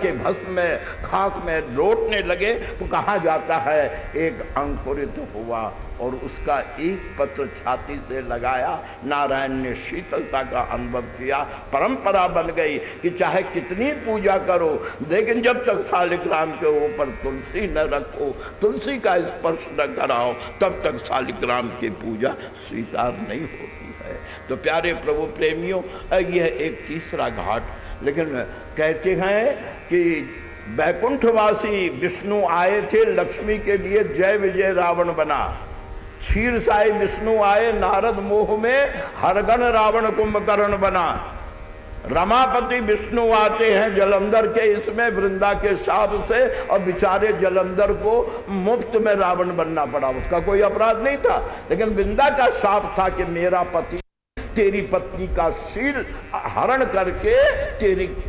के भस्म में खाक में लौटने लगे तो कहा जाता है एक अंकुरित हुआ और उसका एक पत्र छाती से लगाया। नारायण ने शीतलता का अनुभव किया। परंपरा बन गई कि चाहे कितनी पूजा करो लेकिन जब तक शालिग्राम के ऊपर तुलसी न रखो, तुलसी का स्पर्श न कराओ, तब तक शालिग्राम की पूजा स्वीकार नहीं होती है। तो प्यारे प्रभु प्रेमियों, यह एक तीसरा घाट। लेकिन कहते हैं कि बैकुंठवासी विष्णु आए थे, लक्ष्मी के लिए जय विजय रावण बना। क्षीरसाई विष्णु आए, नारद मोह में हरगण रावण कुंभकर्ण बना। रमापति विष्णु आते हैं जलंधर के इसमें वृंदा के शाप से, और बेचारे जलंधर को मुफ्त में रावण बनना पड़ा। उसका कोई अपराध नहीं था, लेकिन वृंदा का शाप था कि मेरा पति तेरी पत्नी का शील हरण करके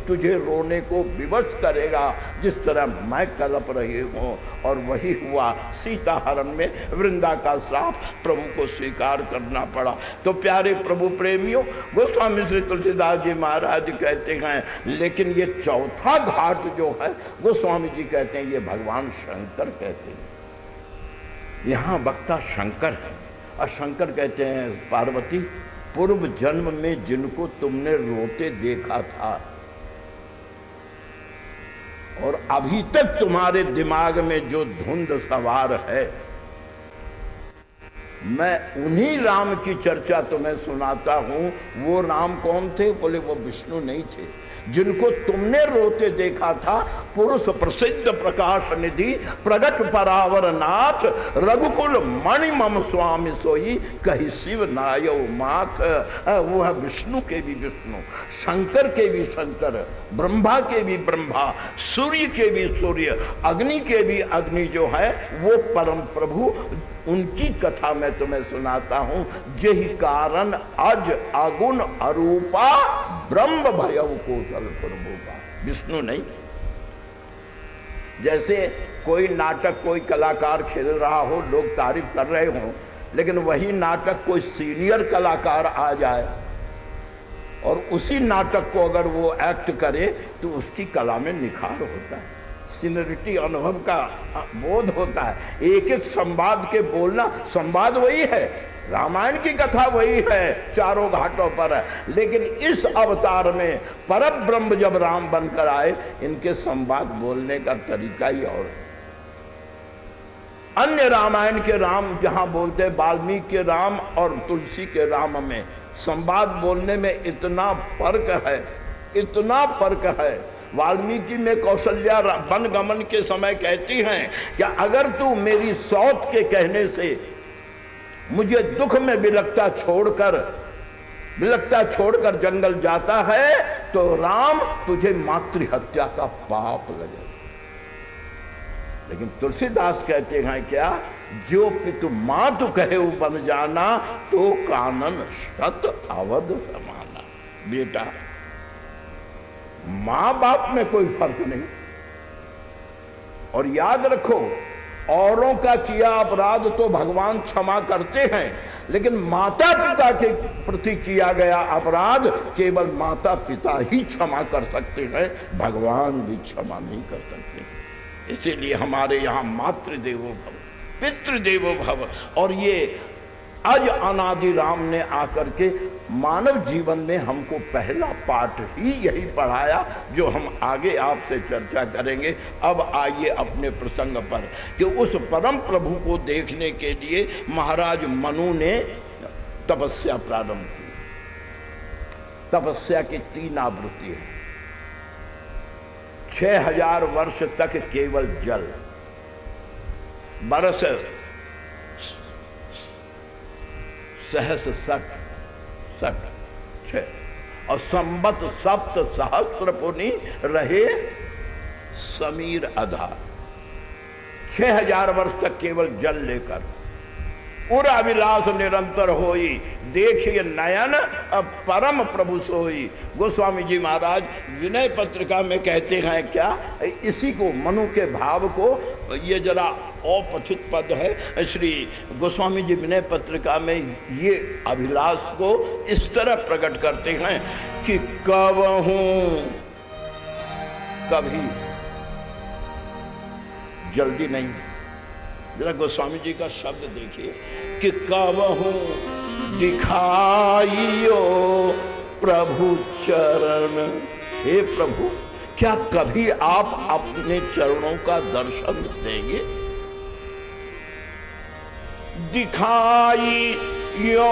तुझे रोने को विवश करेगा, जिस तरह मैं कलप रही हूँ। और वही हुआ, सीता हरण में वृंदा का श्राप प्रभु को स्वीकार करना पड़ा। तो प्यारे प्रभु प्रेमियों, गोस्वामी श्री तुलसीदास जी महाराज कहते हैं, लेकिन ये चौथा घाट जो है गोस्वामी जी कहते हैं ये भगवान शंकर कहते हैं। यहाँ वक्ता शंकर है, और शंकर कहते हैं पार्वती, पूर्व जन्म में जिनको तुमने रोते देखा था और अभी तक तुम्हारे दिमाग में जो धुंध सवार है, मैं उन्हीं राम की चर्चा तुम्हें सुनाता हूं। वो राम कौन थे? बोले वो विष्णु नहीं थे, जिनको तुमने रोते देखा था। पुरुष प्रसिद्ध प्रकाश निधि प्रगट परावर नाथ, रघुकुल मणि मम स्वामी सोई, कही शिव नायो माथ। वो है विष्णु के भी विष्णु, शंकर के भी शंकर, ब्रह्मा के भी ब्रह्मा, सूर्य के भी सूर्य, अग्नि के भी अग्नि जो है वो परम प्रभु। उनकी कथा मैं तुम्हें सुनाता हूं। जही कारण अज अगुण अरूपा, ब्रह्म भयव कौशल प्रभुपा। विष्णु नहीं। जैसे कोई नाटक कोई कलाकार खेल रहा हो, लोग तारीफ कर रहे हों, लेकिन वही नाटक कोई सीनियर कलाकार आ जाए और उसी नाटक को अगर वो एक्ट करे तो उसकी कला में निखार होता है, सीनियरिटी अनुभव का बोध होता है। एक एक संवाद के बोलना, संवाद वही है, रामायण की कथा वही है, चारों घाटों पर है, लेकिन इस अवतार में परम ब्रह्म जब राम बनकर आए, इनके संवाद बोलने का तरीका ही और है। अन्य रामायण के राम जहां बोलते हैं, वाल्मीकि के राम और तुलसी के राम में संवाद बोलने में इतना फर्क है, इतना फर्क है। वाल्मीकि में कौशल्या वन गमन के समय कहती हैं कि अगर तू मेरी सौत के कहने से मुझे दुख में बिलखता छोड़कर जंगल जाता है तो राम तुझे मातृहत्या का पाप लगेगा। लेकिन तुलसीदास कहते हैं क्या, जो पितु मातु कहे बन जाना, तो कानन शत अवध समाना। बेटा, मां बाप में कोई फर्क नहीं। और याद रखो, औरों का किया अपराध तो भगवान क्षमा करते हैं, लेकिन माता पिता के प्रति किया गया अपराध केवल माता पिता ही क्षमा कर सकते हैं, भगवान भी क्षमा नहीं कर सकते। इसीलिए हमारे यहाँ मातृदेवो भव, पितृदेवो भव। और ये अज अनादि राम ने आकर के मानव जीवन में हमको पहला पाठ ही यही पढ़ाया, जो हम आगे आपसे चर्चा करेंगे। अब आइए अपने प्रसंग पर कि उस परम प्रभु को देखने के लिए महाराज मनु ने तपस्या प्रारंभ की। तपस्या की 3 आवृत्ति है। 6000 वर्ष तक केवल जल, बरस सहस सठ 6 और संबत सप्त सहस्त्र पुनि रहे समीर आधार। 6000 वर्ष तक केवल जल लेकर उर अभिलाष निरंतर होई, देखिए नयन परम प्रभु सोई। गोस्वामी जी महाराज विनय पत्रिका में कहते हैं क्या, इसी को मनु के भाव को, ये जरा अपठित पद है, श्री गोस्वामी जी विनय पत्रिका में ये अभिलाष को इस तरह प्रकट करते हैं कि कभी जल्दी नहीं। जरा गोस्वामी जी का शब्द देखिए कि कबहू दिखाइयो प्रभु चरण। हे प्रभु, क्या कभी आप अपने चरणों का दर्शन देंगे? दिखाई यो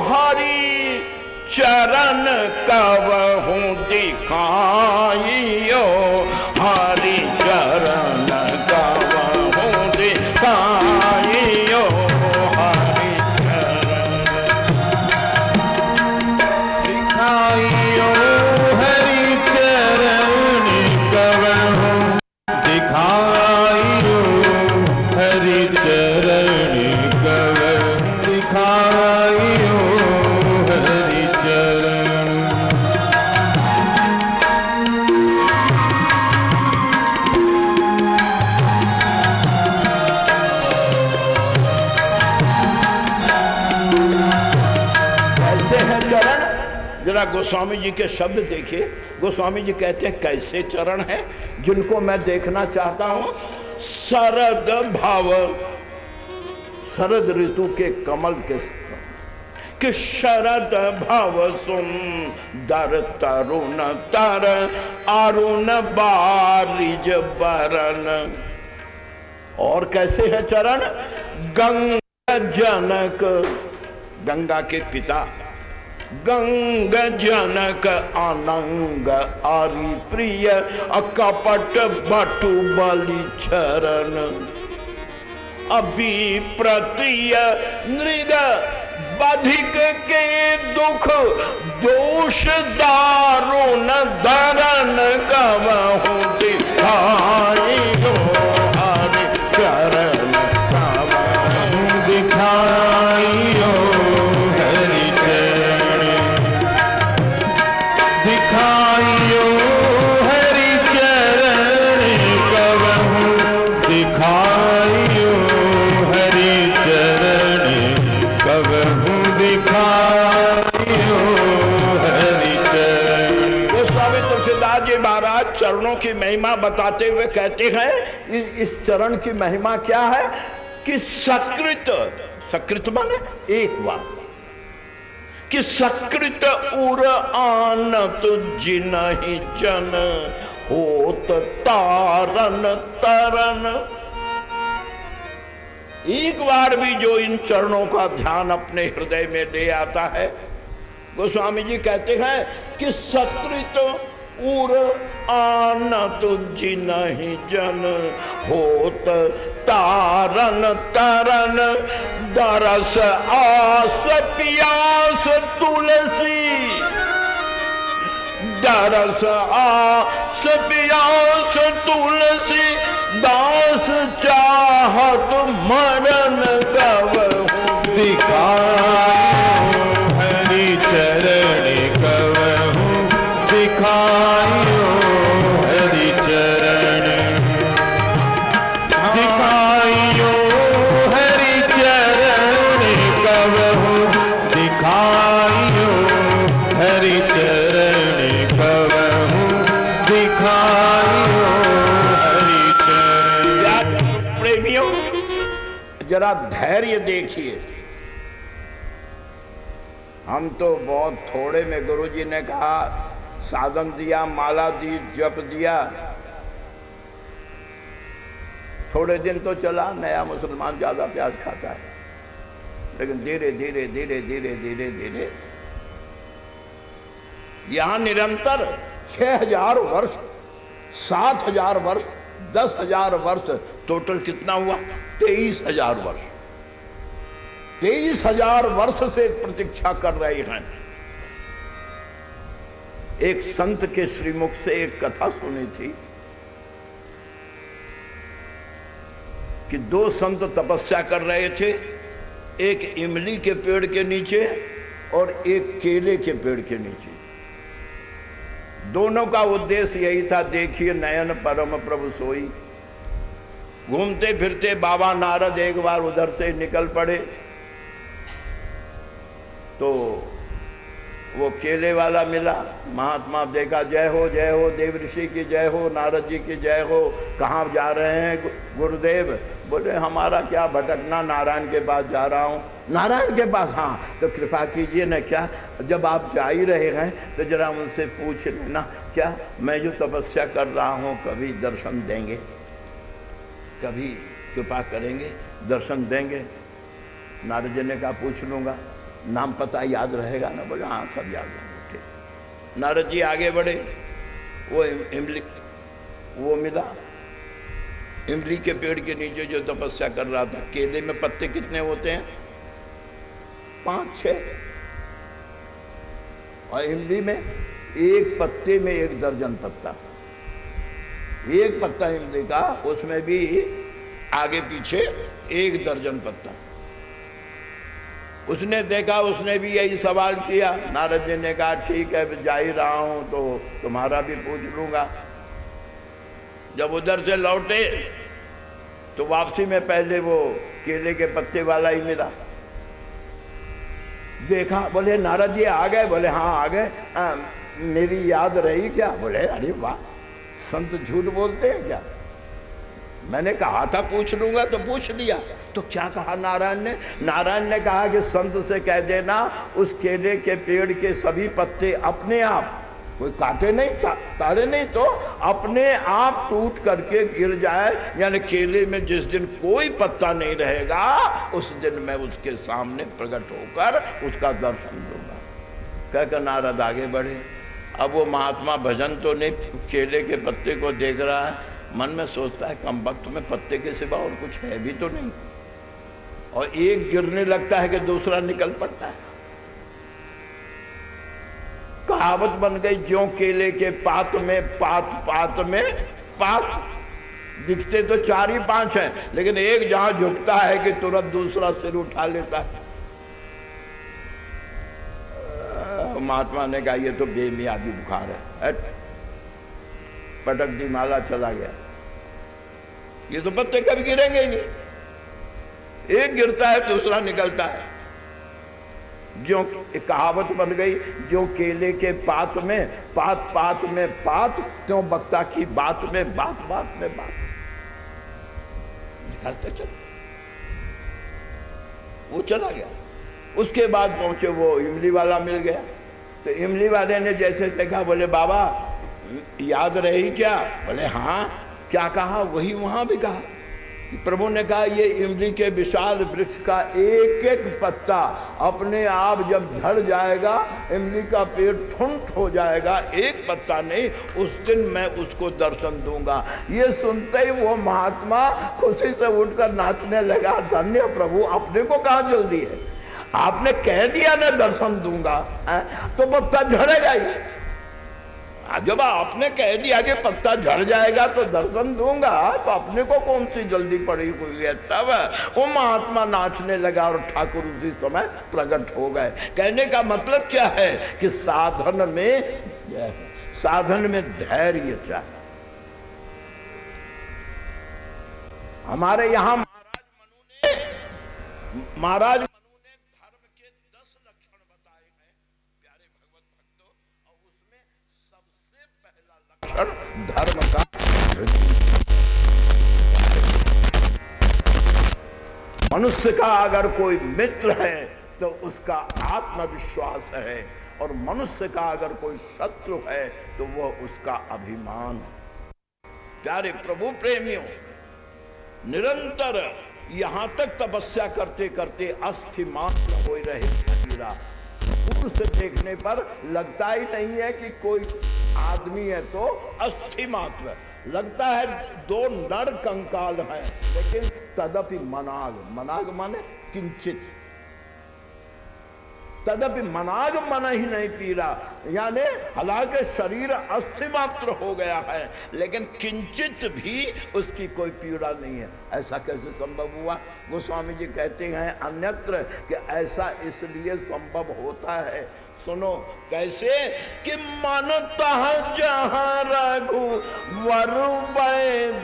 हरि चरण कबहू दिखाइयो हरि चरण कबहू दिखाइयो हरि चरण। दिखाइयो हरि चरण कबहू दिखाइयो हरि चरण कबहू दिखाइयो हरि चरण। कैसे हैं चरण? जरा गोस्वामी जी के शब्द देखिए। गोस्वामी जी कहते हैं कैसे चरण है जिनको मैं देखना चाहता हूं। शरद भाव, शरद ऋतु के कमल के कि शरद भव सुंदर तरुण तर अरुण बारिज बरन। और कैसे है चरण? गंगा जनक, गंगा के पिता, गंग जनक अनंग आरि प्रिय अकपट बटु बलि चरण। अभी प्रतिय नृग बधिक के दुख दोष दारुण दरन कबहू दिखाइयो हरि चरण कबहू दिखाइयो हरि चरण। दिखाइयो हरि चरण कबहू दिखाइयो हरि चरण कबहू दिखाइयो हरि चरण। गोस्वामी तुलसीदास जी महाराज चरणों की महिमा बताते हुए कहते हैं इस चरण की महिमा क्या है कि सकृत, सकृत माने एक बार, कि सकृत उर आनत जिनहि जन होत तारन तरन। एक बार भी जो इन चरणों का ध्यान अपने हृदय में ले आता है, गोस्वामी जी कहते हैं कि सकृत उर आनत जिनहि जन होत तारन तरन। दरस आस पियास तुलसी, दरस आस पियास तुलसी दास चाहत मरण कबहू दिखाइयो हरि चरण कबहू दिखाइयो हरि चरण। दिखाइयो हरि चरण कबहू दिखाइयो हरि चरण कबहू दिखाइयो हरि चरण। प्रेमियों, जरा धैर्य देखिए। हम तो बहुत थोड़े में, गुरुजी ने कहा साधन दिया, माला दी, जप दिया, थोड़े दिन तो चला, नया मुसलमान ज्यादा प्याज खाता है, लेकिन धीरे धीरे धीरे धीरे धीरे धीरे यहां निरंतर 6000 वर्ष, 7000 वर्ष, 10,000 वर्ष, टोटल कितना हुआ? 23,000 वर्ष। 23,000 वर्ष से प्रतीक्षा कर रहे हैं। एक संत के श्रीमुख से एक कथा सुनी थी कि 2 संत तपस्या कर रहे थे, एक इमली के पेड़ के नीचे और एक केले के पेड़ के नीचे। दोनों का उद्देश्य यही था, देखिए नयन परम प्रभु सोई। घूमते फिरते बाबा नारद एक बार उधर से निकल पड़े तो वो केले वाला मिला, महात्मा देखा, जय हो देव ऋषि की जय हो, नारद जी की जय हो। कहाँ जा रहे हैं गुरुदेव? बोले हमारा क्या भटकना, नारायण के पास जा रहा हूँ। नारायण के पास? हाँ। तो कृपा कीजिए न, क्या जब आप जा ही रहे हैं तो जरा उनसे पूछ लेना, क्या मैं जो तपस्या कर रहा हूँ कभी दर्शन देंगे, कभी कृपा करेंगे, दर्शन देंगे? नारद जी ने कहा पूछ लूँगा, नाम पता याद रहेगा ना? बोले हाँ सब याद रहेगा। ठीक। नारद जी आगे बढ़े, वो इमली वो मिला, इमली के पेड़ के नीचे जो तपस्या कर रहा था। केले में पत्ते कितने होते हैं? 5-6, और इमली में एक पत्ते में 1 दर्जन पत्ता। एक पत्ता इमली का, उसमें भी आगे पीछे 1 दर्जन पत्ता। उसने देखा, उसने भी यही सवाल किया। नारद जी ने कहा ठीक है, जा ही रहा हूं तो तुम्हारा भी पूछ लूंगा। जब उधर से लौटे तो वापसी में पहले वो केले के पत्ते वाला ही मिला। देखा, बोले नारद जी आ गए? बोले हाँ आ गए। मेरी याद रही क्या? बोले अरे वाह, संत झूठ बोलते हैं क्या? मैंने कहा था पूछ लूंगा तो पूछ लिया। तो क्या कहा नारायण ने? नारायण ने कहा कि संत से कह देना उस केले के पेड़ के सभी पत्ते अपने आप, कोई काटे नहीं, ताड़े नहीं, तो अपने आप टूट करके गिर जाए। यानी केले में जिस दिन कोई पत्ता नहीं रहेगा उस दिन मैं उसके सामने प्रकट होकर उसका दर्शन दूंगा। कहकर नारद आगे बढ़े। अब वो महात्मा भजन तो नहीं, केले के पत्ते को देख रहा है, मन में सोचता है कम वक्त में पत्ते के सिवा और कुछ है भी तो नहीं, और एक गिरने लगता है कि दूसरा निकल पड़ता है। कहावत बन गई, ज्यों केले के पात में पात, पात में पात। दिखते तो 4 ही 5 हैं, लेकिन एक जहां झुकता है कि तुरंत दूसरा सिर उठा लेता है। महात्मा ने कहा ये तो बेमियादी बुखार है, पटक दी, माला, चला गया। ये तो पत्ते कभी गिरेंगे ही नहीं, एक गिरता है दूसरा निकलता है। जो कहावत बन गई, जो केले के पात में पात, पात में पात, त्यों वक्ता की बात में बात, बात में बात। निकलते चलो, वो चला गया। उसके बाद पहुंचे, वो इमली वाला मिल गया। तो इमली वाले ने जैसे देखा, बोले बाबा याद रही क्या? बोले हाँ। क्या कहा? वही वहां भी कहा। प्रभु ने कहा ये इमली के विशाल वृक्ष का एक एक पत्ता अपने आप जब झड़ जाएगा, इमली का पेड़ ठुंठ हो जाएगा, एक पत्ता नहीं, उस दिन मैं उसको दर्शन दूंगा। ये सुनते ही वो महात्मा खुशी से उठकर नाचने लगा। धन्य प्रभु, अपने को कहाँ जल्दी है, आपने कह दिया ना दर्शन दूंगा, तो पत्ता झड़ेगा ही। जब आपने कह दिया कि पत्ता झड़ जाएगा तो दर्शन दूंगा, तो अपने को कौन सी जल्दी पड़ी हुई है। तब वो महात्मा नाचने लगा और ठाकुर उसी समय प्रकट हो गए। कहने का मतलब क्या है कि साधन में धैर्य चाहिए। हमारे यहाँ महाराज मनु ने धर्म के 10 लक्षण बताए हैं प्यारे भगवत भक्तों, और उसमें सबसे पहला लक्षण धर्म का। मनुष्य का अगर कोई मित्र है तो उसका आत्मविश्वास है, और मनुष्य का अगर कोई शत्रु है तो वह उसका अभिमान है। प्यारे प्रभु प्रेमियों, निरंतर यहां तक तपस्या करते करते अस्थि मात्र हो रहे शरीरा। दूर से देखने पर लगता ही नहीं है कि कोई आदमी है, तो अस्थि मात्र लगता है। 2 नर कंकाल हैं, लेकिन तदपि मनाग, मनाग माने किंचित, तदपि मनाग मन ही नहीं पी रहा। यानी हालांकि शरीर अस्थि मात्र हो गया है, लेकिन किंचित भी उसकी कोई पीड़ा नहीं है। ऐसा कैसे संभव हुआ? गोस्वामी जी कहते हैं अन्यत्र कि ऐसा इसलिए संभव होता है। सुनो कैसे कि मनता जहाँ रघु वर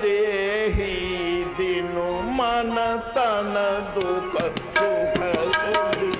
देही, दिनु मन तन दुख सुख सुधी।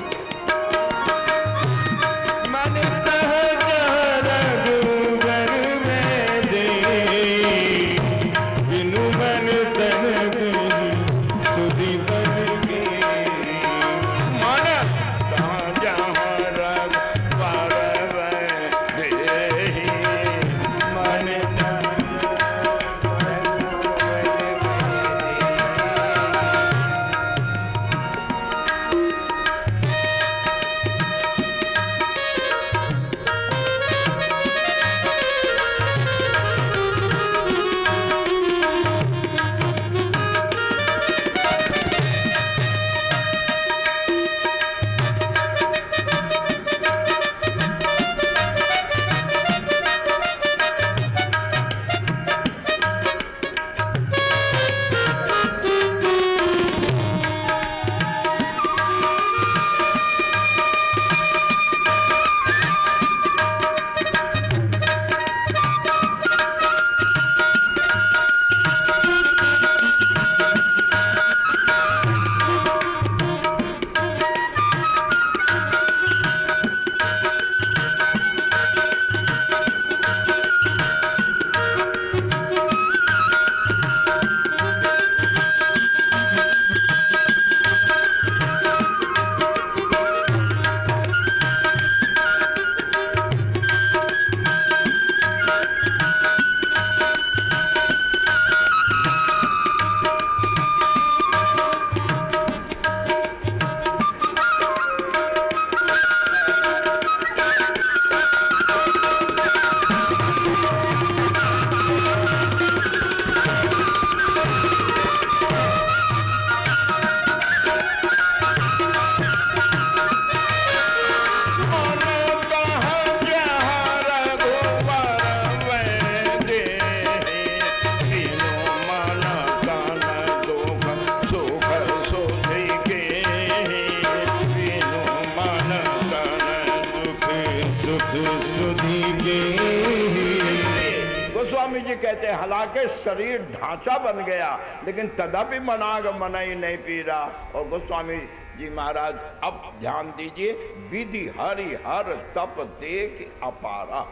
कहते हैं, हालांकि शरीर ढांचा बन गया लेकिन तदपि मनाग मनई नहीं पी रहा। और गोस्वामी जी महाराज अब ध्यान दीजिए, विधि हरि हर तप देख अपारा।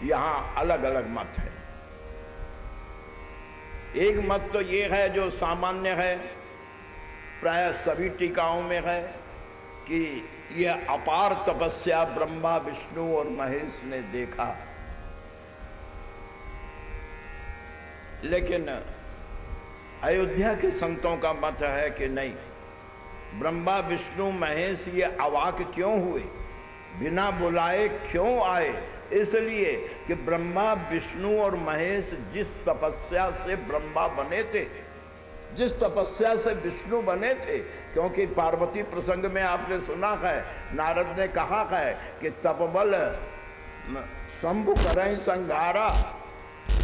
यहां अलग अलग मत है। एक मत तो ये है जो सामान्य है, प्राय सभी टीकाओं में है, कि यह अपार तपस्या ब्रह्मा विष्णु और महेश ने देखा। लेकिन अयोध्या के संतों का मत है कि नहीं, ब्रह्मा विष्णु महेश ये अवाक क्यों हुए, बिना बुलाए क्यों आए? इसलिए कि ब्रह्मा विष्णु और महेश जिस तपस्या से ब्रह्मा बने थे, जिस तपस्या से विष्णु बने थे, क्योंकि पार्वती प्रसंग में आपने सुना है, नारद ने कहा है कि तपबल शंभु करई संघारा,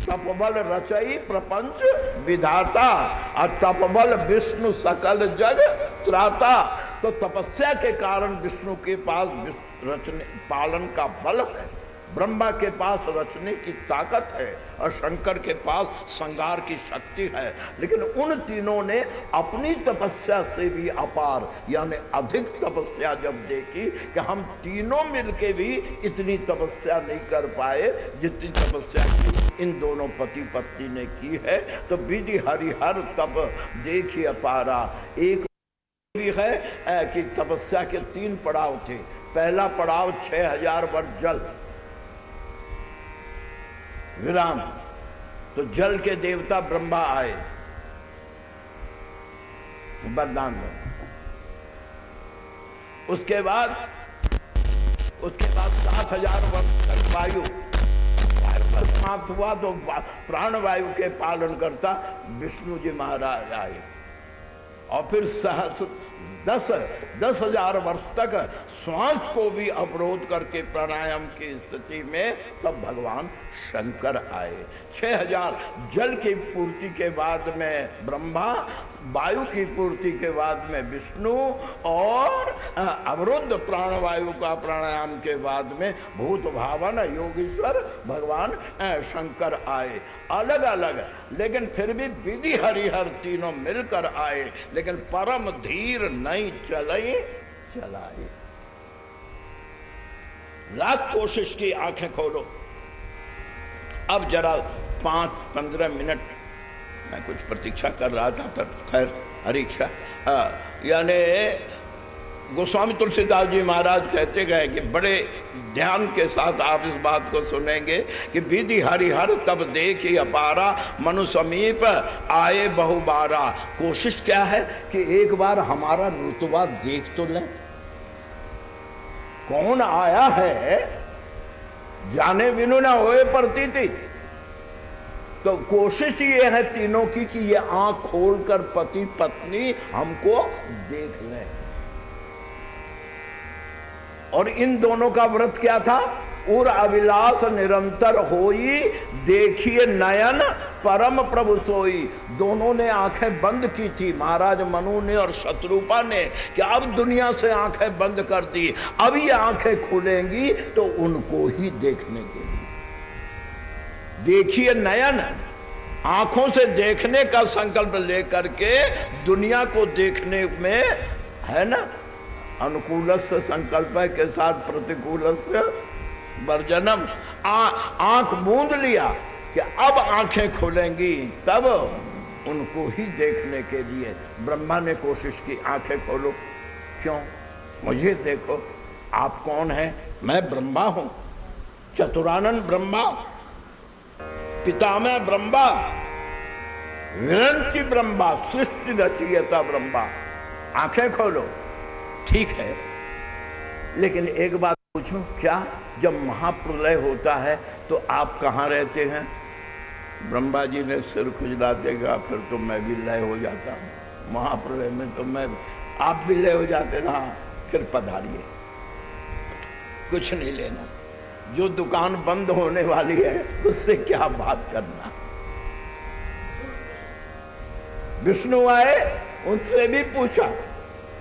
तपबल रचई प्रपंच विधाता, और तपबल विष्णु सकल जग त्राता। तो तपस्या के कारण विष्णु के पास रचने पालन का बल है, ब्रह्मा के पास रचने की ताकत है, और शंकर के पास संहार की शक्ति है। लेकिन उन तीनों ने अपनी तपस्या से भी अपार यानी अधिक तपस्या जब देखी कि हम तीनों मिलके भी इतनी तपस्या नहीं कर पाए जितनी तपस्या की इन दोनों पति पत्नी ने की है, तो विधि हरिहर तप देखी अपारा। एक भी है कि तपस्या के 3 पड़ाव थे। पहला पड़ाव 6000 वर्ष जल विराम, तो जल के देवता ब्रह्मा आए वरदान में। उसके बाद 7000 वर्ष तक वायु का समाप्त हुआ, तो प्राण वायु के पालन करता विष्णु जी महाराज आए। और फिर 10,000 वर्ष तक श्वास को भी अवरोध करके प्राणायाम की स्थिति में तब भगवान शंकर आए। 6000 जल की पूर्ति के बाद में ब्रह्मा, वायु की पूर्ति के बाद में विष्णु, और अवरुद्ध प्राणवायु का प्राणायाम के बाद में भूत भावन योगीश्वर भगवान शंकर आए। अलग अलग, लेकिन फिर भी विधि हरिहर तीनों मिलकर आए, लेकिन परम धीर नहीं चलाए। लाख कोशिश की, आंखें खोलो। अब जरा 5-15 मिनट मैं कुछ प्रतीक्षा कर रहा था, तब खैर हरीक्षा यानी गोस्वामी तुलसीदास जी महाराज कहते गए कि बड़े ध्यान के साथ आप इस बात को सुनेंगे कि विधि हरिहर तब देखी अपारा, मनु समीप आए बहुबारा। कोशिश क्या है कि एक बार हमारा रुतबा देख तो लें, कौन आया है, जाने बिनु ना होए पड़ती थी। तो कोशिश ये है तीनों की कि ये आंख खोलकर पति पत्नी हमको देख लें। और इन दोनों का व्रत क्या था? उर अभिलाष निरंतर होई, देखिए नयन परम प्रभु सोई। दोनों ने आंखें बंद की थी, महाराज मनु ने और शत्रुपा ने, कि अब दुनिया से आंखें बंद कर दी, अब ये आंखें खुलेंगी तो उनको ही देखने के लिए। देखिए नयन, आंखों से देखने का संकल्प लेकर के दुनिया को देखने में, है ना, अनुकूलस्य संकल्प के साथ प्रतिकूलस्य वर्जनम। आंख मूंद लिया कि अब आंखें खुलेंगी, तब उनको ही देखने के लिए ब्रह्मा ने कोशिश की, आंखें खोलो। क्यों? मुझे देखो, आप कौन हैं? मैं ब्रह्मा हूं, चतुरानन ब्रह्मा, पितामह ब्रह्मा, विरंचि ब्रह्मा, सृष्टि रचयिता ब्रह्मा। आंखें खोलो। ठीक है, लेकिन एक बात पूछूं, क्या जब महाप्रलय होता है तो आप कहाँ रहते हैं? ब्रह्मा जी ने सिर खुजला देगा, फिर तो मैं भी लय हो जाता हूँ। महाप्रलय में तो मैं, आप भी लय हो जाते ना, फिर पधारिए, कुछ नहीं लेना। जो दुकान बंद होने वाली है उससे क्या बात करना। विष्णु आए, उनसे भी पूछा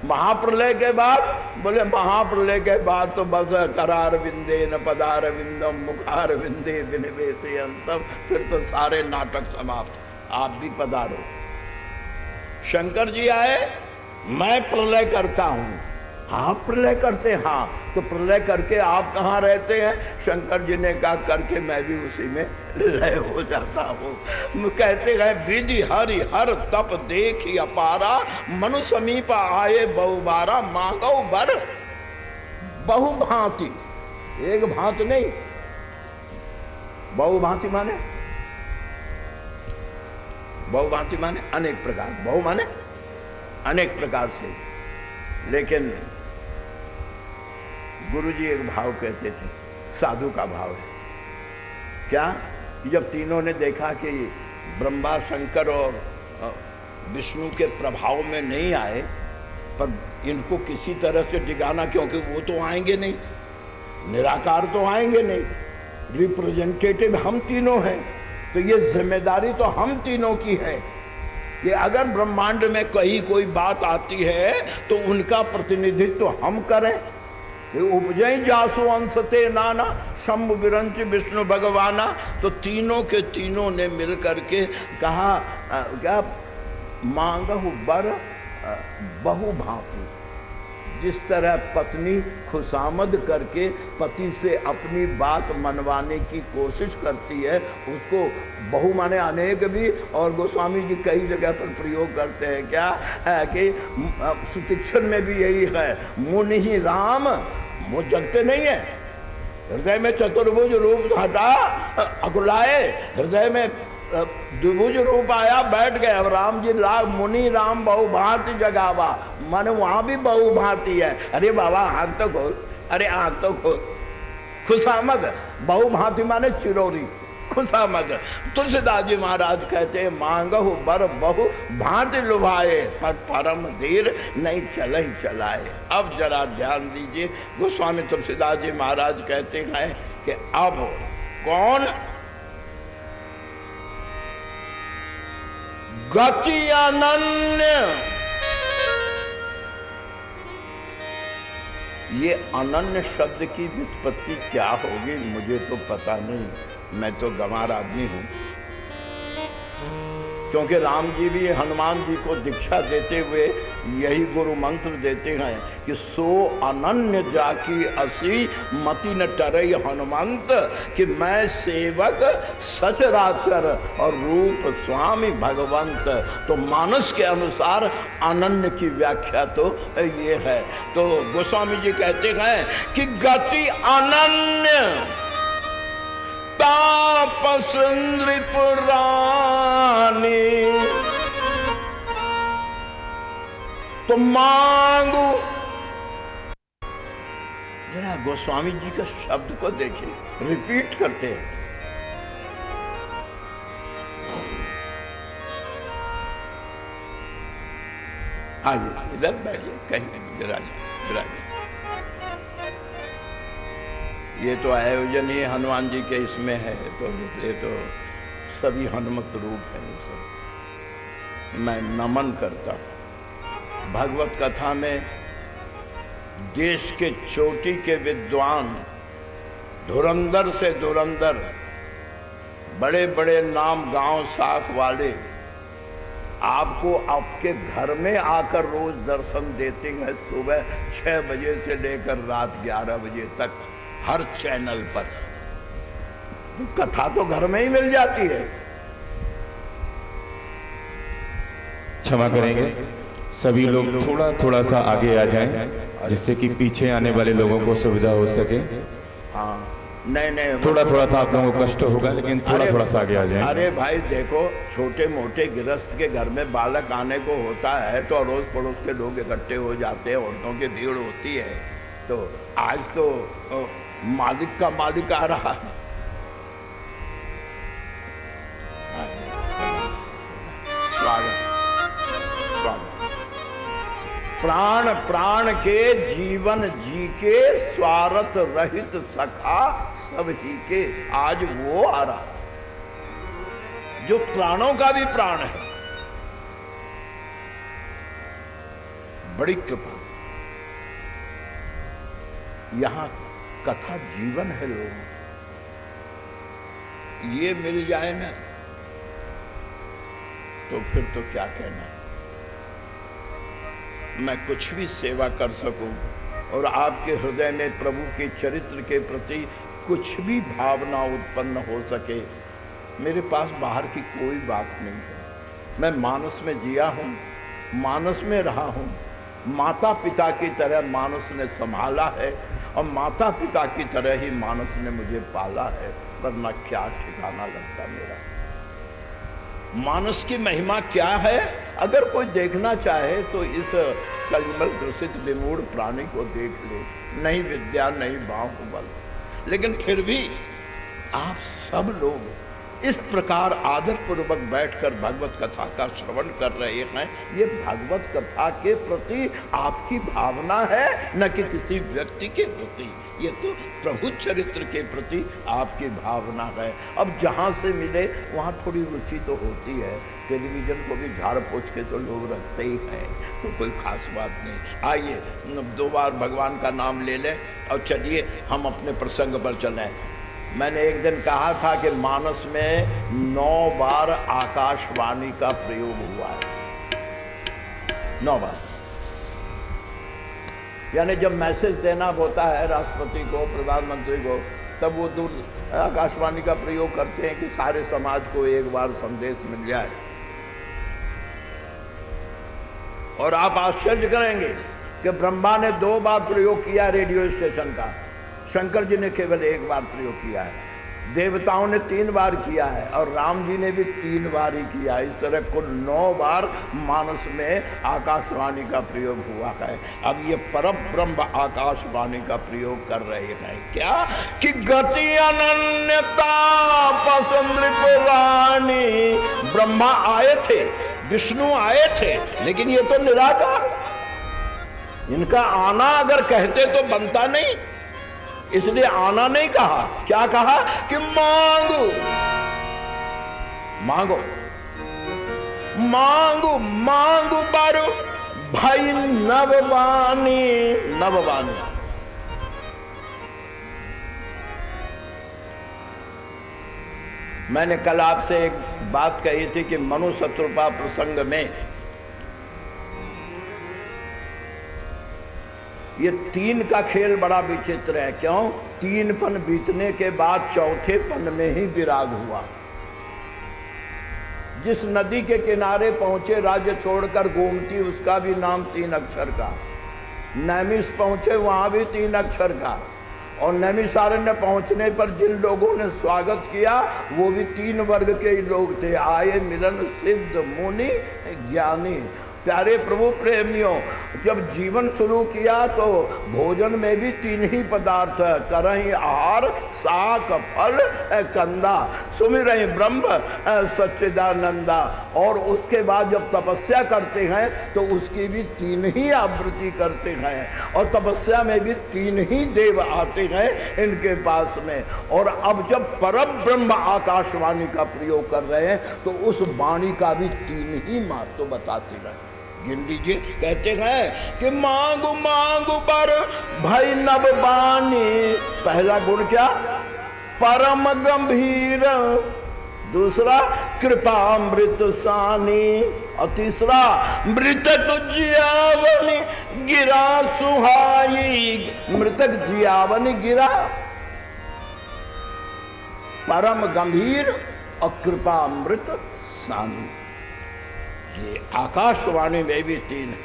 महाप्रलय के बाद, बोले महाप्रलय के बाद तो बस करार विंदे न पदार विंदम मुखार विंदे विनिवेशे अंतम, फिर तो सारे नाटक समाप्त, आप भी पधारो। शंकर जी आए, मैं प्रलय करता हूं, आप प्रलय करते, हाँ तो प्रलय करके आप कहाँ रहते हैं? शंकर जी ने कहा करके मैं भी उसी में लय हो जाता हूँ। कहते हैं विधि हरि हर तप देखी अपारा, मनु समीप आए बहुबारा, मांगो बर बहु भांति। एक भांति नहीं, बहु भांति माने, बहु भांति माने अनेक प्रकार, बहु माने अनेक प्रकार से। लेकिन गुरुजी एक भाव कहते थे, साधु का भाव है क्या? जब तीनों ने देखा कि ब्रह्मा शंकर और विष्णु के प्रभाव में नहीं आए, पर इनको किसी तरह से डिगाना, क्योंकि वो तो आएंगे नहीं, निराकार तो आएंगे नहीं, रिप्रेजेंटेटिव हम तीनों हैं, तो ये जिम्मेदारी तो हम तीनों की है कि अगर ब्रह्मांड में कहीं कोई बात आती है तो उनका प्रतिनिधित्व तो हम करें। उपजय जासु अंशते नाना शंभु विरंच विष्णु भगवाना, तो तीनों के तीनों ने मिल करके कहा क्या? मांगहु बर बहु भांति। जिस तरह पत्नी खुशामद करके पति से अपनी बात मनवाने की कोशिश करती है, उसको बहु माने अनेक भी, और गोस्वामी जी कई जगह पर प्रयोग करते हैं क्या कि सुतिक्षण में भी यही है, मुनि ही राम, वो जगते नहीं है, हृदय में चतुर्भुज रूप हटा अकुलाए, हृदय में द्विभुज रूप आया बैठ गए। अब राम जी लाग मुनि राम बहुभांति जगावा, मन वहां भी बहुभांति है। अरे बाबा आंख तो खोल, अरे आंख तो खोल। खुशामद, बहुभांति माने चिरौरी, खुशामद। तुलसीदास जी महाराज कहते हैं मांगहु बर बहु भांति लुभाए, पर परम धीर नहीं चल ही चलाए। अब जरा ध्यान दीजिए, गोस्वामी तुलसीदास जी महाराज कहते हैं कि अब कौन गति अनन्य, ये अनन्य शब्द की व्युत्पत्ति क्या होगी मुझे तो पता नहीं, मैं तो गंवार आदमी हूं। क्योंकि राम जी भी हनुमान जी को दीक्षा देते हुए यही गुरु मंत्र देते हैं कि सो अनन्य जाकी असी मति न टरई हनुमंत, कि मैं सेवक सचराचर और रूप स्वामी भगवंत। तो मानस के अनुसार अनन्य की व्याख्या तो ये है। तो गोस्वामी जी कहते हैं कि गति अनन्य तापस नृपुरानी, तो मांगू। जरा गोस्वामी जी के शब्द को देखिए, रिपीट करते हैं। आइए इधर बैठिए, कहीं विराजिए। ये तो आयोजन ही हनुमान जी के इसमें है, तो ये तो सभी हनुमत रूप है। सब मैं नमन करता हूँ। भगवत कथा में देश के चोटी के विद्वान, धुरंधर से धुरंधर, बड़े बड़े नाम गांव साख वाले आपको आपके घर में आकर रोज दर्शन देते हैं, सुबह 6 बजे से लेकर रात 11 बजे तक हर चैनल पर। तो कथा तो घर में ही मिल जाती है। क्षमा करेंगे, सभी लोग थोड़ा थोड़ा सा आगे आ जाएं, जिससे कि पीछे आने वाले लोगों को सुविधा हो सके। हाँ, नहीं थोड़ा थोड़ा सा आप लोगों को कष्ट होगा, लेकिन थोड़ा थोड़ा सा आगे आ जाएं। अरे भाई देखो, छोटे मोटे गृहस्थ के घर में बालक आने को होता है तो अड़ोस पड़ोस के लोग इकट्ठे हो जाते हैं, औरतों की भीड़ होती है। तो आज तो मालिक का मालिक आ रहा है। स्वागत स्वागत। प्राण प्राण के जीवन जी के, स्वार्थ रहित सखा सब ही के। आज वो आ रहा जो प्राणों का भी प्राण है। बड़ी कृपा। यहां कथा जीवन है लोगों, ये मिल जाए ना तो फिर तो क्या कहना। मैं कुछ भी सेवा कर सकूं और आपके हृदय में प्रभु के चरित्र के प्रति कुछ भी भावना उत्पन्न हो सके, मेरे पास बाहर की कोई बात नहीं है। मैं मानस में जिया हूं, मानस में रहा हूं, माता पिता की तरह मानस ने संभाला है और माता पिता की तरह ही मानस ने मुझे पाला है, वरना क्या ठिकाना लगता मेरा। मानस की महिमा क्या है, अगर कोई देखना चाहे तो इस कलिमल ग्रसित विमूढ़ प्राणी को देख ले। नहीं विद्या नहीं बाहुबल, लेकिन फिर भी आप सब लोग इस प्रकार आदर पूर्वक बैठकर भगवत कथा का श्रवण कर रहे हैं। ये भगवत कथा के प्रति आपकी भावना है, न कि किसी व्यक्ति के प्रति। ये तो प्रभु चरित्र के प्रति आपकी भावना है। अब जहाँ से मिले वहाँ थोड़ी रुचि तो होती है। टेलीविज़न को भी झाड़ पोछ के तो लोग रखते ही हैं, तो कोई खास बात नहीं। आइए 2 बार भगवान का नाम ले लें और चलिए हम अपने प्रसंग पर चलें। मैंने एक दिन कहा था कि मानस में 9 बार आकाशवाणी का प्रयोग हुआ है, 9 बार। यानी जब मैसेज देना होता है राष्ट्रपति को, प्रधानमंत्री को, तब वो दूर आकाशवाणी का प्रयोग करते हैं कि सारे समाज को एक बार संदेश मिल जाए। और आप आश्चर्य करेंगे कि ब्रह्मा ने 2 बार प्रयोग किया रेडियो स्टेशन का, शंकर जी ने केवल 1 बार प्रयोग किया है, देवताओं ने 3 बार किया है और राम जी ने भी 3 बार ही किया। इस तरह कुल 9 बार मानस में आकाशवाणी का प्रयोग हुआ है। अब ये परब्रह्म आकाशवाणी का प्रयोग कर रहे हैं क्या कि गति अनन्यता पसंद पुरानी। ब्रह्मा आए थे, विष्णु आए थे, लेकिन ये तो निराकार। इनका आना अगर कहते तो बनता नहीं, इसलिए आना नहीं कहा। क्या कहा कि मांगो मांगो मांगो मांगो बारो भाई नववानी नववानी। मैंने कल आपसे एक बात कही थी कि मनु शत्रुपा प्रसंग में ये 3 का खेल बड़ा विचित्र है। क्यों? 3 पन बीतने के बाद 4थे पन में ही विराग हुआ। जिस नदी के किनारे पहुंचे राज्य छोड़कर गोमती, उसका भी नाम 3 अक्षर का। नैमिष पहुंचे, वहां भी 3 अक्षर का। और नैमिषारण्य पहुंचने पर जिन लोगों ने स्वागत किया वो भी 3 वर्ग के ही लोग थे। आए मिलन सिद्ध मुनि ज्ञानी। प्यारे प्रभु प्रेमियों, जब जीवन शुरू किया तो भोजन में भी 3 ही पदार्थ, करही आहार शाक फल कंदा, सुमिरहि ब्रह्म सच्चिदानंदा। और उसके बाद जब तपस्या करते हैं तो उसकी भी 3 ही आवृत्ति करते हैं और तपस्या में भी 3 ही देव आते हैं इनके पास में। और अब जब परब्रह्म आकाशवाणी का प्रयोग कर रहे हैं तो उस वाणी का भी 3 ही महत्व बताते गए। गिन लीजिए, कहते हैं कि मांगू मांगू बर भाई नववानी। पहला गुण क्या? परम गंभीर। दूसरा कृपामृत सानी। और तीसरा मृतक जियावनी गिरा सुहाई। मृतक जियावनी गिरा, परम गंभीर और कृपामृत सानी। ये आकाशवाणी में भी 3 है।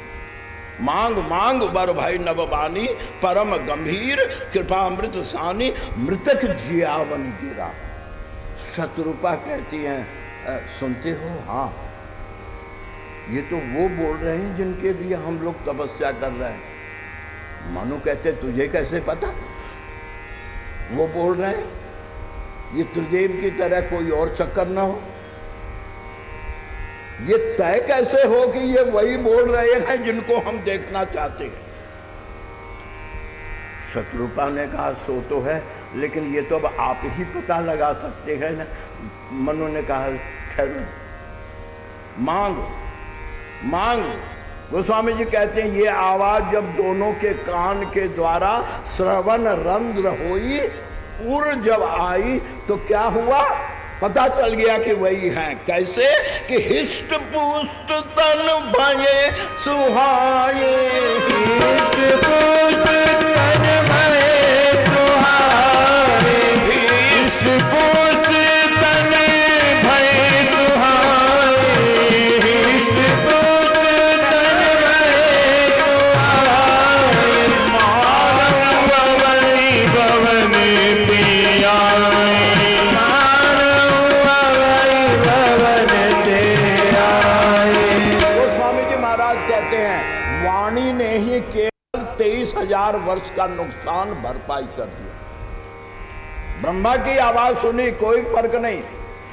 मांग मांग बर भाई नववानी, परम गंभीर कृपामृत सानी, मृतक जियावन गिरा। शत्रुपा कहती हैं सुनते हो? हाँ, ये तो वो बोल रहे हैं जिनके लिए हम लोग तपस्या कर रहे हैं। मनु कहते तुझे कैसे पता? वो बोल रहे हैं, ये त्रिदेव की तरह कोई और चक्कर ना हो। ये तय कैसे हो कि ये वही बोल रहे हैं जिनको हम देखना चाहते हैं? शत्रुपा ने कहा सो तो है, लेकिन ये तो अब आप ही पता लगा सकते हैं ना। मनु ने कहा ठहरो, मांग मांग गोस्वामी जी कहते हैं ये आवाज जब दोनों के कान के द्वारा श्रवण रंध्र हुई, उड़ जब आई तो क्या हुआ, पता चल गया कि वही है। कैसे कि हिष्ट पुष्ट तन भये सुहाये, हिष्ट पुष्ट तन भये सुहाये, हिष्ट पुष्ट तन भये सुहाये, हिष्ट पुष्ट तन भये सुहाये, मानव वही भवन पिया, वाणी ने ही केवल 23,000 वर्ष का नुकसान भरपाई कर दिया। ब्रह्मा की आवाज सुनी कोई फर्क नहीं,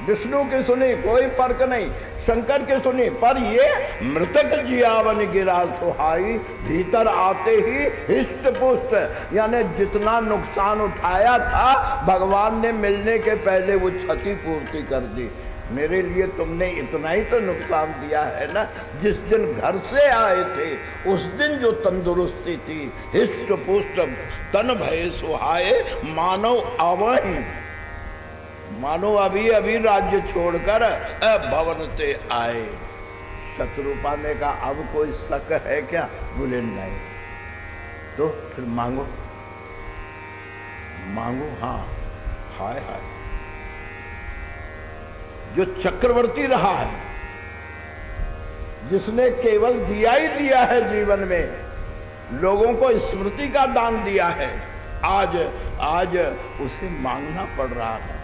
विष्णु की सुनी कोई फर्क नहीं, शंकर की सुनी, पर ये मृतक जियावन गिरा सुहाई, भीतर आते ही हिष्ट पुष्ट, यानी जितना नुकसान उठाया था भगवान ने मिलने के पहले वो क्षति पूर्ति कर दी। मेरे लिए तुमने इतना ही तो नुकसान दिया है ना, जिस दिन घर से आए थे उस दिन जो तंदुरुस्ती थी, हिष्ट पुष्ट तन भय सुहाए, मानव आवही, मानो अभी अभी राज्य छोड़कर भवन से आए। शत्रुपा ने कहा अब कोई शक है क्या? बोले नहीं। तो फिर मांगो, मांगो। हाँ, हाय हाय, जो चक्रवर्ती रहा है, जिसने केवल दिया ही दिया है जीवन में, लोगों को स्मृति का दान दिया है, आज उसे मांगना पड़ रहा है।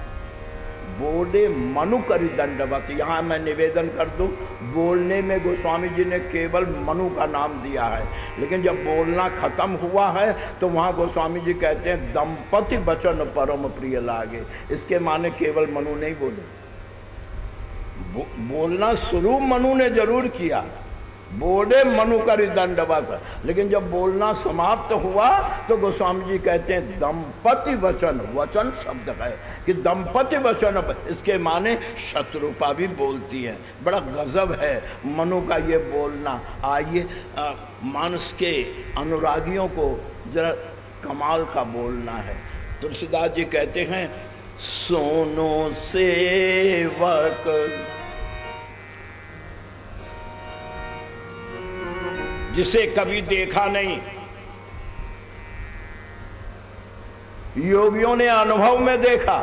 बोले मनु करी दंडवत। यहां मैं निवेदन कर दूं, बोलने में गोस्वामी जी ने केवल मनु का नाम दिया है, लेकिन जब बोलना खत्म हुआ है तो वहां गोस्वामी जी कहते हैं दंपति वचन परम प्रिय लागे। इसके माने केवल मनु नहीं बोले, बोलना शुरू मनु ने जरूर किया, बोले मनु करी दंडवत, लेकिन जब बोलना समाप्त हुआ तो गोस्वामी जी कहते हैं दंपति वचन, वचन शब्द है कि दंपति वचन, इसके माने शत्रुपा भी बोलती है। बड़ा गजब है मनु का ये बोलना। आइए मानस के अनुरागियों को जरा कमाल का बोलना है। तुलसीदास जी कहते हैं सोनो सेवक जिसे कभी देखा नहीं, योगियों ने अनुभव में देखा,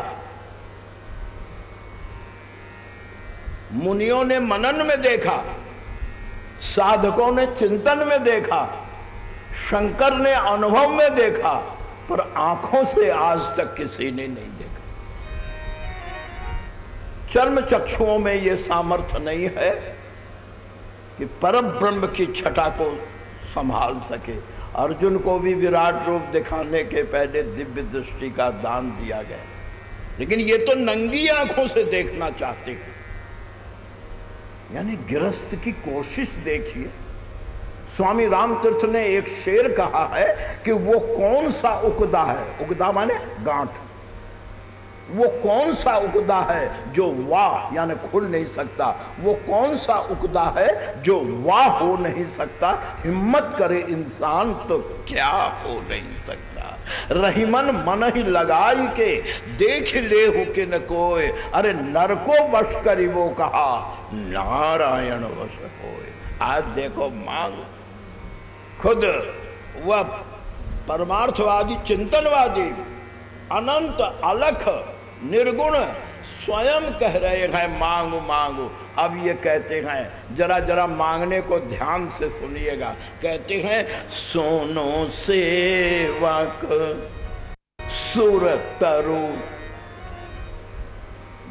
मुनियों ने मनन में देखा, साधकों ने चिंतन में देखा, शंकर ने अनुभव में देखा, पर आंखों से आज तक किसी ने नहीं देखा। चर्म चक्षुओं में यह सामर्थ्य नहीं है कि परम ब्रह्म की छटा को संभाल सके। अर्जुन को भी विराट रूप दिखाने के पहले दिव्य दृष्टि का दान दिया गया, लेकिन ये तो नंगी आंखों से देखना चाहते हैं। यानी गृहस्थ की कोशिश देखिए। स्वामी रामतीर्थ ने एक शेर कहा है कि वो कौन सा उकदा है, उकदा माने गांठ, वो कौन सा उकदा है जो वाह यानी खुल नहीं सकता, वो कौन सा उकदा है जो वाह हो नहीं सकता। हिम्मत करे इंसान तो क्या हो नहीं सकता। रहीमन मन ही लगाई के देख ले हो के न कोय, अरे नर को वश करी वो कहा नारायण वश होए। आज देखो मांग खुद वह परमार्थवादी चिंतनवादी अनंत अलख निर्गुण स्वयं कह रहे हैं मांगो मांगो। अब ये कहते हैं, जरा जरा मांगने को ध्यान से सुनिएगा। कहते हैं सोनो सेवक सुर तरु।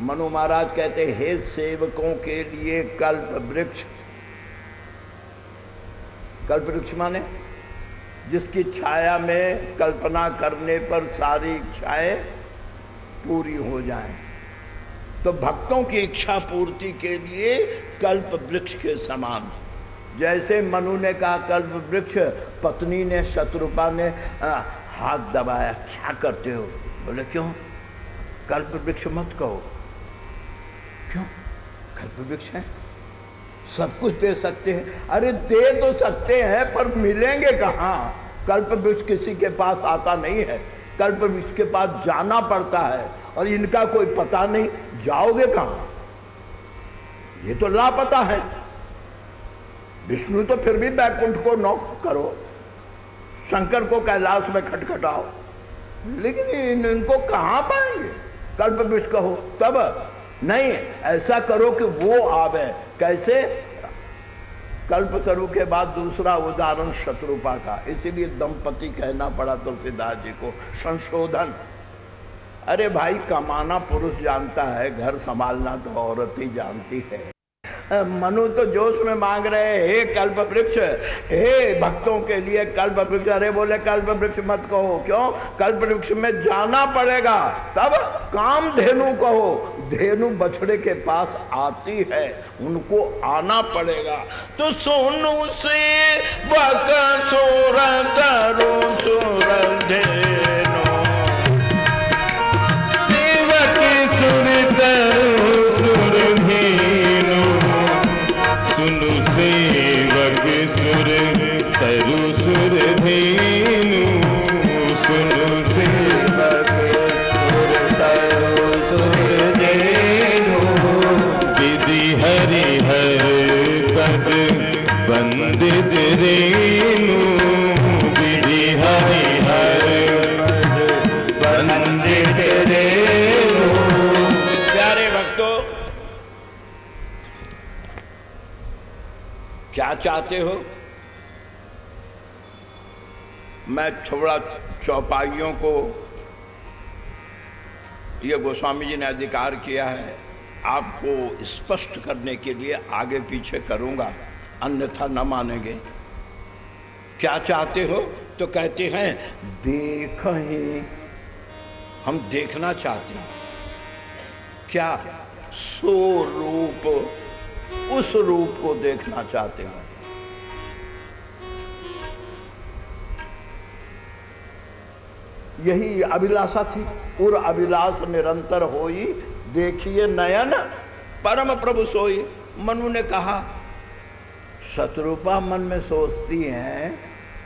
मनु महाराज कहते हैं हे सेवकों के लिए कल्प वृक्ष। कल्प वृक्ष माने जिसकी छाया में कल्पना करने पर सारी इच्छाएं पूरी हो जाएं। तो भक्तों की इच्छा पूर्ति के लिए कल्प वृक्ष के समान। जैसे मनु ने कहा कल्प वृक्ष, पत्नी ने शत्रुपा ने हाथ दबाया, क्या करते हो? बोले क्यों? कल्प वृक्ष मत कहो। क्यों? कल्प वृक्ष है। सब कुछ दे सकते हैं। अरे दे तो सकते हैं पर मिलेंगे कहाँ? कल्प वृक्ष किसी के पास आता नहीं है, कल्प वृक्ष के पास जाना पड़ता है और इनका कोई पता नहीं, जाओगे कहाँ? ये तो लापता है। विष्णु तो फिर भी बैकुंठ को नॉक करो, शंकर को कैलाश में खटखटाओ, लेकिन इनको कहाँ पाएंगे? कल्प वृक्ष कहो तब नहीं, ऐसा करो कि वो आवे। कैसे? कल्पतरु के बाद दूसरा उदाहरण शत्रुपा का, इसीलिए दंपति कहना पड़ा तुलसीदास जी को, संशोधन। अरे भाई, कमाना पुरुष जानता है, घर संभालना तो औरत ही जानती है। मनु तो जोश में मांग रहे, हे कल्प वृक्ष, हे भक्तों के लिए कल्प वृक्ष। अरे बोले कल्प वृक्ष मत कहो, क्यों? कल्प वृक्ष में जाना पड़ेगा, तब काम धेनु कहो। धेनु बछड़े के पास आती है, उनको आना पड़ेगा। तो सोनू से बकसुर तरु सुर धेनु, सेवक सुर तरु सुर धेनु, सुनु सेवक सुर तरु सुर धेनु, सुनु सेवक सुर तरु सुर धेनु, विधि हरि हर पद बंदित रेणु, विधि हरि हर पद बंदित रेणु। प्यारे भक्तों, क्या चाहते हो? मैं थोड़ा चौपाइयों को, ये गोस्वामी जी ने अधिकार किया है, आपको स्पष्ट करने के लिए आगे पीछे करूंगा, अन्यथा न मानेंगे। क्या चाहते हो? तो कहते हैं देखें, हम देखना चाहते हैं। क्या? सो रूप, उस रूप को देखना चाहते हैं। यही अभिलाषा थी। उर अभिलाष निरंतर होई, देखिए नयन परम प्रभु सोई। मनु ने कहा, शत्रुपा मन में सोचती हैं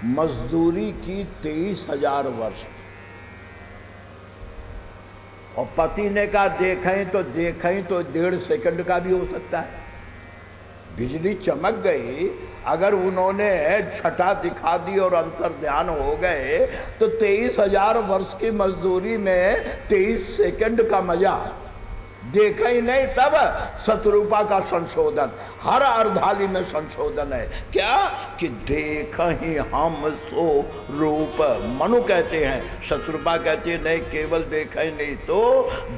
मजदूरी की 23,000 वर्ष, और पति ने कहा देखें तो 1.5 सेकंड का भी हो सकता है। बिजली चमक गई, अगर उन्होंने छटा दिखा दी और अंतर ध्यान हो गए तो 23,000 वर्ष की मजदूरी में 23 सेकंड का मजा। देखा ही नहीं, तब शत्रुपा का संशोधन, हर अर्धाली में संशोधन है। क्या? कि देखा ही हम सो रूप। मनु कहते हैं, शत्रुपा कहती है नहीं, केवल देखा ही नहीं तो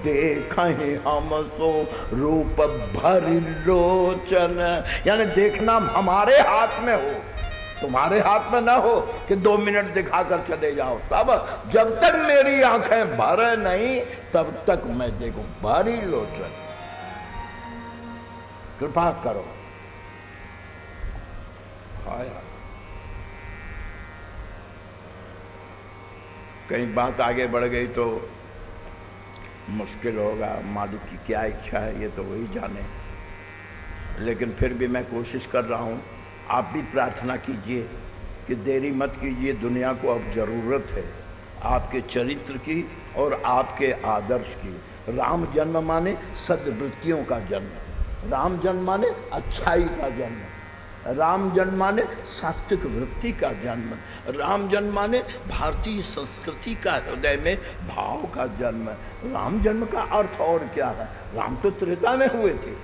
देखा ही हम सो रूप भरि लोचन, यानी देखना हमारे हाथ में हो, तुम्हारे हाथ में ना हो कि 2 मिनट दिखाकर चले जाओ। तब जब तक मेरी आंखें भरे नहीं तब तक मैं देखूं। भारी लोचन, कृपा करो। कहीं बात आगे बढ़ गई तो मुश्किल होगा, मालिक की क्या इच्छा है ये तो वही जाने, लेकिन फिर भी मैं कोशिश कर रहा हूँ। आप भी प्रार्थना कीजिए कि देरी मत कीजिए, दुनिया को अब ज़रूरत है आपके चरित्र की और आपके आदर्श की। राम जन्म माने सद्वृत्तियों का जन्म, राम जन्म माने अच्छाई का जन्म, राम जन्म माने सात्विक वृत्ति का जन्म, राम जन्म माने भारतीय संस्कृति का हृदय में भाव का जन्म। राम जन्म का अर्थ और क्या है? राम तो त्रेता में हुए थे,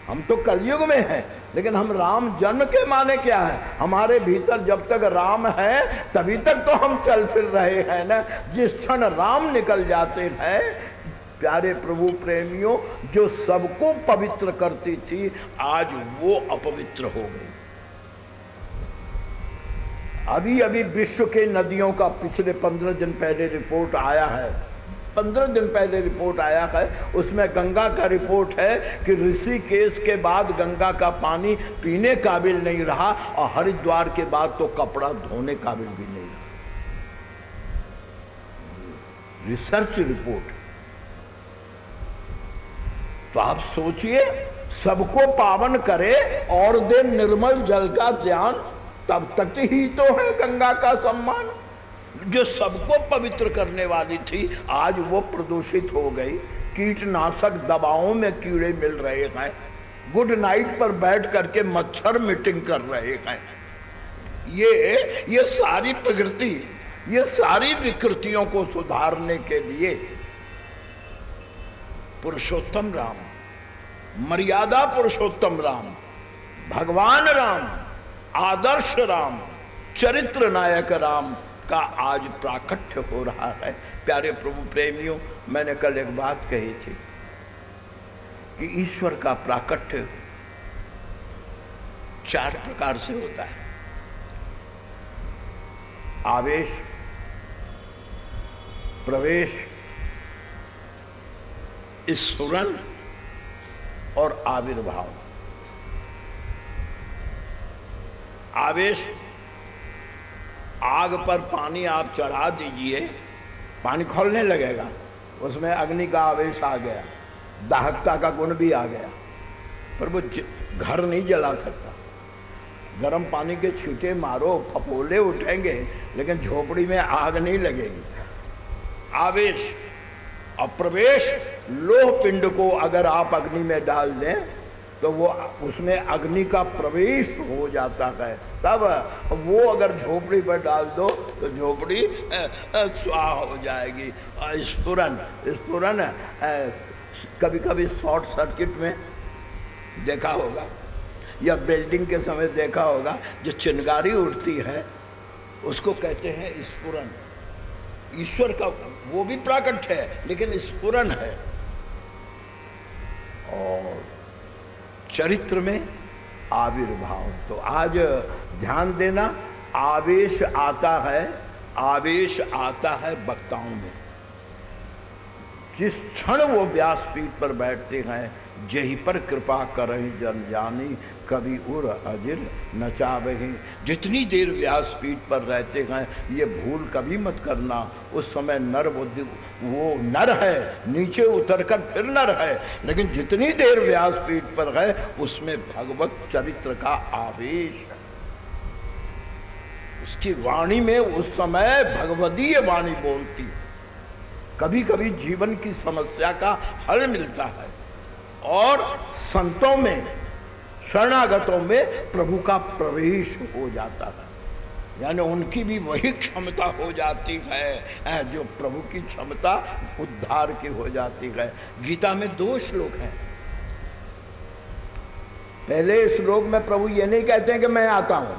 हम तो कलयुग में हैं, लेकिन हम राम जन्म के माने क्या है? हमारे भीतर जब तक राम है तभी तक तो हम चल फिर रहे हैं ना। जिस क्षण राम निकल जाते हैं, प्यारे प्रभु प्रेमियों, जो सबको पवित्र करती थी आज वो अपवित्र हो गई। अभी अभी विश्व के नदियों का पिछले 15 दिन पहले रिपोर्ट आया है, 15 दिन पहले रिपोर्ट आया है, उसमें गंगा का रिपोर्ट है कि ऋषिकेश के बाद गंगा का पानी पीने काबिल नहीं रहा और हरिद्वार के बाद तो कपड़ा धोने काबिल भी नहीं रहा। Research report. तो आप सोचिए सबको पावन करे और दे निर्मल जल का ध्यान, तब तक ही तो है गंगा का सम्मान। जो सबको पवित्र करने वाली थी आज वो प्रदूषित हो गई, कीटनाशक दवाओं में कीड़े मिल रहे हैं, गुड नाइट पर बैठ करके मच्छर मीटिंग कर रहे हैं। ये सारी प्रकृति, ये सारी विकृतियों को सुधारने के लिए पुरुषोत्तम राम, मर्यादा पुरुषोत्तम राम, भगवान राम, आदर्श राम, चरित्र नायक राम का आज प्राकट्य हो रहा है। प्यारे प्रभु प्रेमियों, मैंने कल एक बात कही थी कि ईश्वर का प्राकट्य 4 प्रकार से होता है। आवेश, प्रवेश, स्फुरन और आविर्भाव। आवेश, आग पर पानी आप चढ़ा दीजिए, पानी खौलने लगेगा, उसमें अग्नि का आवेश आ गया, दाहकता का गुण भी आ गया, पर वो घर नहीं जला सकता। गर्म पानी के छींटे मारो, फपोले उठेंगे, लेकिन झोपड़ी में आग नहीं लगेगी। आवेश। और प्रवेश, लोह पिंड को अगर आप अग्नि में डाल दें तो वो उसमें अग्नि का प्रवेश हो जाता है, तब वो अगर झोपड़ी पर डाल दो तो झोपड़ी स्वाहा हो जाएगी। स्फुरन, स्फुरन कभी कभी शॉर्ट सर्किट में देखा होगा या बिल्डिंग के समय देखा होगा, जो चिंगारी उठती है उसको कहते हैं स्फुरन। ईश्वर का वो भी प्राकट्य है, लेकिन स्फुरन है। और चरित्र में आविर्भाव। तो आज ध्यान देना, आवेश आता है, आवेश आता है वक्ताओं में। जिस क्षण वो व्यासपीठ पर बैठते हैं, जही पर कृपा करहि जन जानी, कभी उर अजिर नचावहि। जितनी देर व्यासपीठ पर रहते हैं, ये भूल कभी मत करना, उस समय नर बुद्धि, वो नर है, नीचे उतरकर फिर नर है, लेकिन जितनी देर व्यासपीठ पर है उसमें भगवत चरित्र का आवेश है। उसकी वाणी में उस समय भगवदीय वाणी बोलती। कभी कभी जीवन की समस्या का हल मिलता है और संतों में, शरणागतों में प्रभु का प्रवेश हो जाता है, यानी उनकी भी वही क्षमता हो जाती है जो प्रभु की क्षमता उद्धार की हो जाती है। गीता में 2 श्लोक हैं। पहले श्लोक में प्रभु ये नहीं कहते हैं कि मैं आता हूं,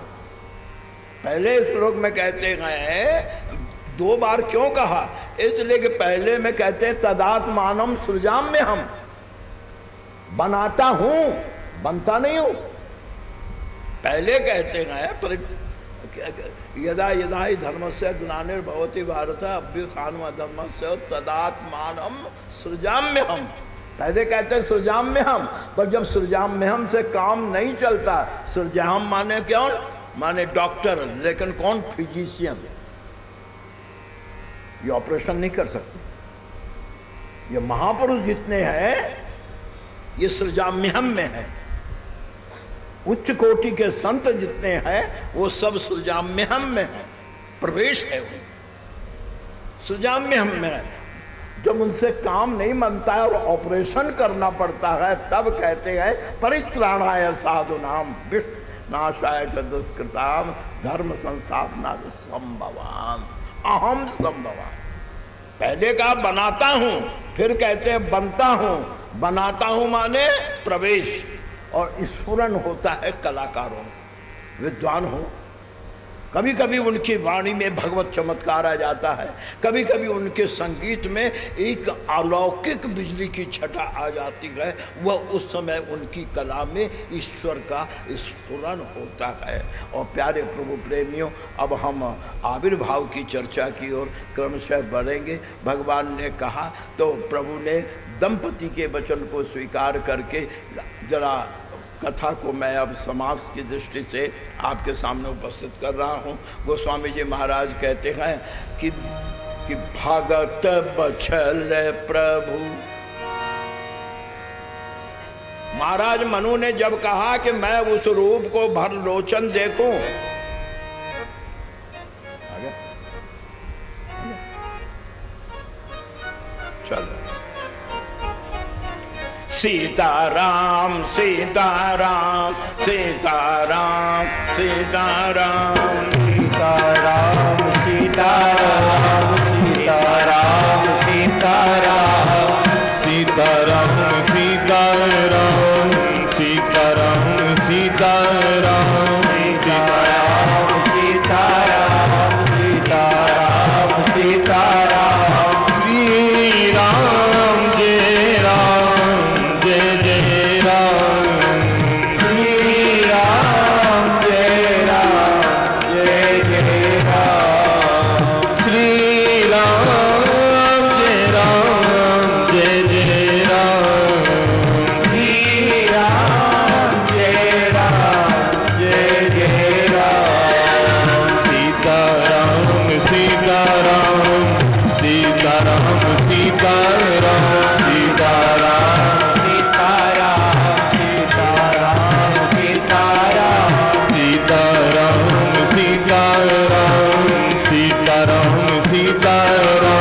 पहले श्लोक में कहते हैं, 2 बार क्यों कहा, इसलिए कि पहले में कहते हैं तदात्मानम सृजाम में हम, बनाता हूं, बनता नहीं हूं। पहले कहते हैं पर यदा यदा ही धर्मस्य ग्लानिर्भवति भारत अभ्युत्थानम् अधर्मस्य तदात्मानम सृजाम्य हम। पहले कहते हैं सृजाम्य हम, पर जब सृजाम्य हम से काम नहीं चलता, सृजाम माने कौन, माने डॉक्टर, लेकिन कौन, फिजिशियन। ये ऑपरेशन नहीं कर सकते। ये महापुरुष जितने हैं ये सृजाम्यहम में है। उच्च कोटि के संत जितने हैं वो सब सृजाम्यहम में है, प्रवेश है वो सृजाम्यहम में है। जब उनसे काम नहीं बनता है और ऑपरेशन करना पड़ता है, तब कहते हैं परित्राणाय साधूनाम विनाशाय च दुष्कृताम धर्म संस्थापना संभवाम अहम संभवाम। पहले कहा बनाता हूं, फिर कहते हैं बनता हूं। बनाता हूं माने प्रवेश, और स्फुरन होता है कलाकारों, विद्वान हो। कभी कभी उनकी वाणी में भगवत चमत्कार आ जाता है, कभी कभी उनके संगीत में एक अलौकिक बिजली की छटा आ जाती है, वह उस समय उनकी कला में ईश्वर का स्फुरन होता है। और प्यारे प्रभु प्रेमियों, अब हम आविर्भाव की चर्चा की ओर क्रमशः बढ़ेंगे। भगवान ने कहा तो प्रभु ने दंपति के वचन को स्वीकार करके जरा कथा को मैं अब समाज की दृष्टि से आपके सामने उपस्थित कर रहा हूँ। गोस्वामी जी महाराज कहते हैं कि भगत बछल प्रभु महाराज मनु ने जब कहा कि मैं उस रूप को भर लोचन देखूं, चलो सीताराम सीताराम सीताराम सीताराम सीताराम सीताराम सीताराम सीताराम सीताराम सीताराम सीताराम सीताराम सीताराम सीताराम सीताराम सीताराम श्री राम जय राम जय जय राम श्री राम जय राम जय जय राम श्री राम जय राम जय जय राम श्री राम जय राम जय जय राम सीताराम सीताराम सीताराम सीताराम सीताराम सीताराम सीताराम सीताराम सीताराम सीताराम सीताराम सीताराम